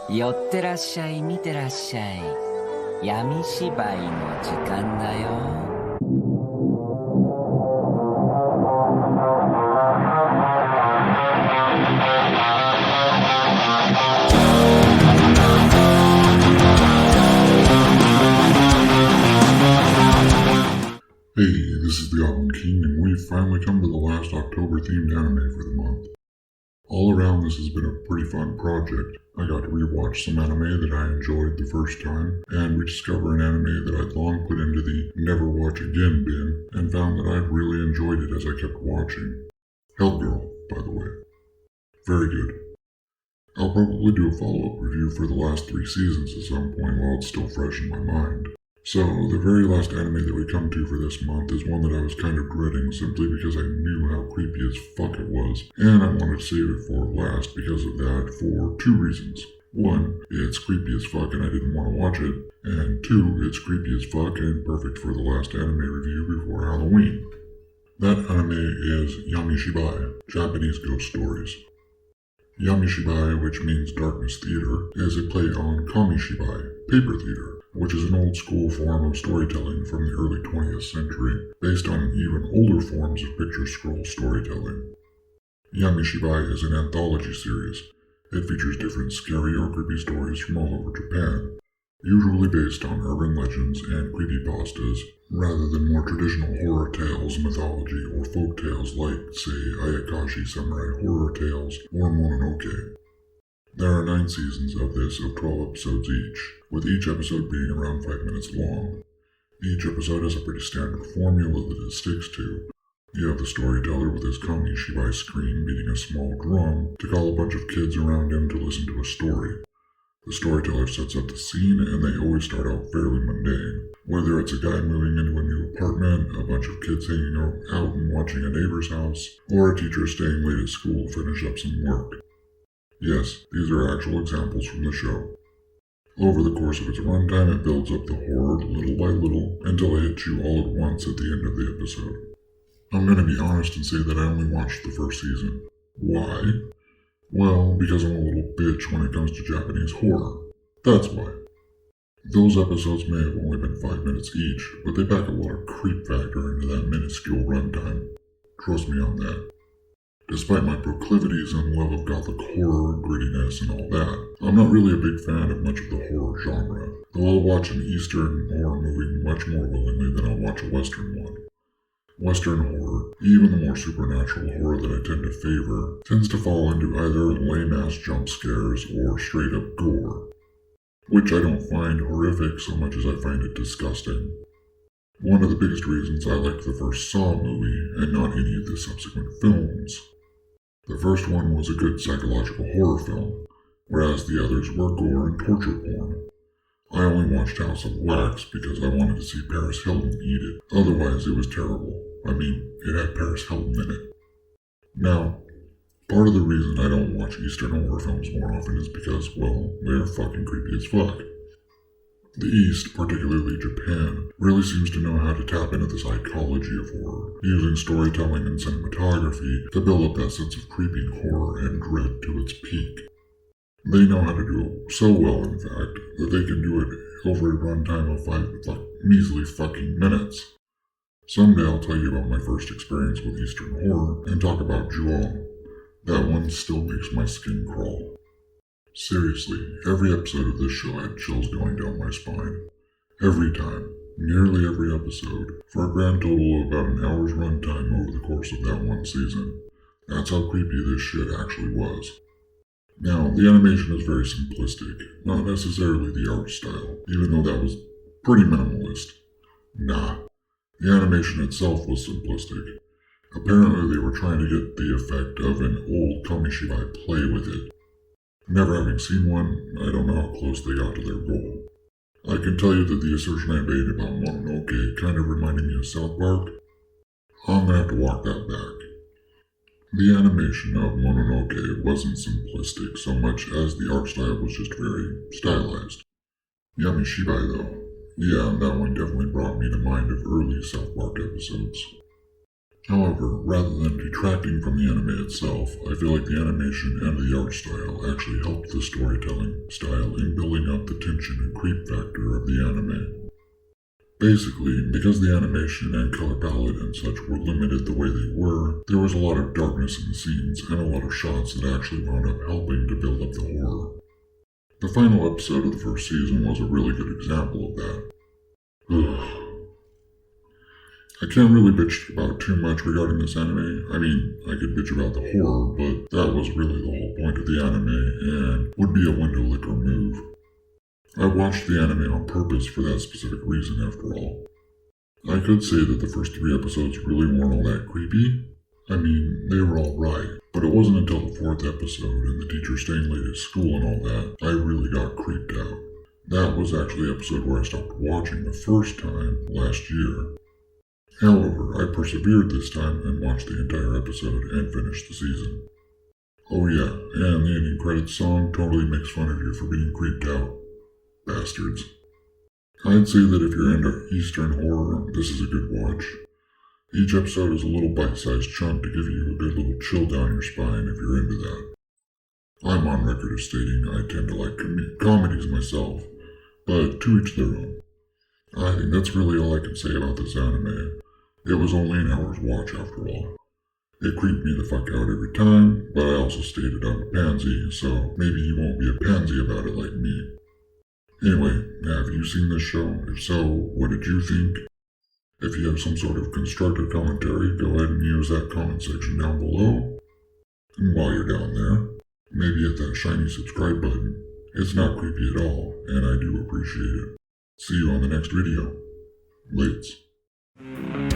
寄ってらっしゃい、見てらっしゃい。闇芝居の時間だよ。Hey, this is the Goblin King, and we've finally come to the last October-themed anime for the month. All around, this has been a pretty fun project. I got to rewatch some anime that I enjoyed the first time, and rediscover an anime that I'd long put into the never watch again bin, and found that I'd really enjoyed it as I kept watching. Hellgirl, by the way. Very good. I'll probably do a follow-up review for the last 3 seasons at some point while it's still fresh in my mind. So, the very last anime that we come to for this month is one that I was kind of dreading simply because I knew how creepy as fuck it was, and I wanted to save it for last because of that for 2 reasons. 1, it's creepy as fuck and I didn't want to watch it, and 2, it's creepy as fuck and perfect for the last anime review before Halloween. That anime is Yamishibai, Japanese Ghost Stories. Yamishibai, which means darkness theater, is a play on Kamishibai, paper theater, which is an old-school form of storytelling from the early 20th century, based on even older forms of picture scroll storytelling. Yamishibai is an anthology series. It features different scary or creepy stories from all over Japan, usually based on urban legends and creepypastas, rather than more traditional horror tales, mythology, or folk tales like, say, Ayakashi Samurai horror tales or Mononoke. There are 9 seasons of this of 12 episodes each, with each episode being around 5 minutes long. Each episode has a pretty standard formula that it sticks to. You have the storyteller with his Kamishibai screen beating a small drum to call a bunch of kids around him to listen to a story. The storyteller sets up the scene, and they always start out fairly mundane. Whether it's a guy moving into a new apartment, a bunch of kids hanging out and watching a neighbor's house, or a teacher staying late at school to finish up some work. Yes, these are actual examples from the show. Over the course of its runtime, it builds up the horror little by little until it hits you all at once at the end of the episode. I'm going to be honest and say that I only watched the first season. Why? Well, because I'm a little bitch when it comes to Japanese horror. That's why. Those episodes may have only been 5 minutes each, but they pack a lot of creep factor into that minuscule runtime. Trust me on that. Despite my proclivities and love of gothic horror, grittiness, and all that, I'm not really a big fan of much of the horror genre, though I'll watch an Eastern horror movie much more willingly than I'll watch a Western one. Western horror, even the more supernatural horror that I tend to favor, tends to fall into either lame-ass jump scares or straight-up gore, which I don't find horrific so much as I find it disgusting. One of the biggest reasons I liked the first Saw movie and not any of the subsequent films. The first one was a good psychological horror film, whereas the others were gore and torture porn. I only watched House of Wax because I wanted to see Paris Hilton eat it, otherwise it was terrible. I mean, it had Paris Hilton in it. Now, part of the reason I don't watch Eastern horror films more often is because, well, they're fucking creepy as fuck. The East, particularly Japan, really seems to know how to tap into the psychology of horror, using storytelling and cinematography to build up that sense of creeping horror and dread to its peak. They know how to do it so well, in fact, that they can do it over a runtime of measly fucking minutes. Someday I'll tell you about my first experience with Eastern horror and talk about Ju-On. That one still makes my skin crawl. Seriously, every episode of this show had chills going down my spine. Every time. Nearly every episode. For a grand total of about an hour's runtime over the course of that one season. That's how creepy this shit actually was. Now, the animation is very simplistic. Not necessarily the art style, even though that was pretty minimalist. Nah. The animation itself was simplistic. Apparently they were trying to get the effect of an old Kamishibai play with it. Never having seen one, I don't know how close they got to their goal. I can tell you that the assertion I made about Mononoke kind of reminded me of South Park. I'm gonna have to walk that back. The animation of Mononoke wasn't simplistic so much as the art style was just very stylized. Yamishibai though, yeah, that one definitely brought me to mind of early South Park episodes. However, rather than detracting from the anime itself, I feel like the animation and the art style actually helped the storytelling style in building up the tension and creep factor of the anime. Basically, because the animation and color palette and such were limited the way they were, there was a lot of darkness in the scenes and a lot of shots that actually wound up helping to build up the horror. The final episode of the first season was a really good example of that. Ugh. I can't really bitch about too much regarding this anime. I mean, I could bitch about the horror, but that was really the whole point of the anime and would be a window licker move. I watched the anime on purpose for that specific reason, after all. I could say that the first 3 episodes really weren't all that creepy. I mean, they were alright, but it wasn't until the 4th episode and the teacher staying late at school and all that, I really got creeped out. That was actually the episode where I stopped watching the first time last year. However, I persevered this time and watched the entire episode and finished the season. Oh yeah, and the ending credits song totally makes fun of you for being creeped out. Bastards. I'd say that if you're into Eastern horror, this is a good watch. Each episode is a little bite-sized chunk to give you a good little chill down your spine if you're into that. I'm on record as stating I tend to like comedies myself, but to each their own. I think that's really all I can say about this anime. It was only an hour's watch after all. It creeped me the fuck out every time, but I also stated I'm a pansy, so maybe you won't be a pansy about it like me. Anyway, have you seen this show? If so, what did you think? If you have some sort of constructive commentary, go ahead and use that comment section down below. And while you're down there, maybe hit that shiny subscribe button. It's not creepy at all, and I do appreciate it. See you on the next video. Lates.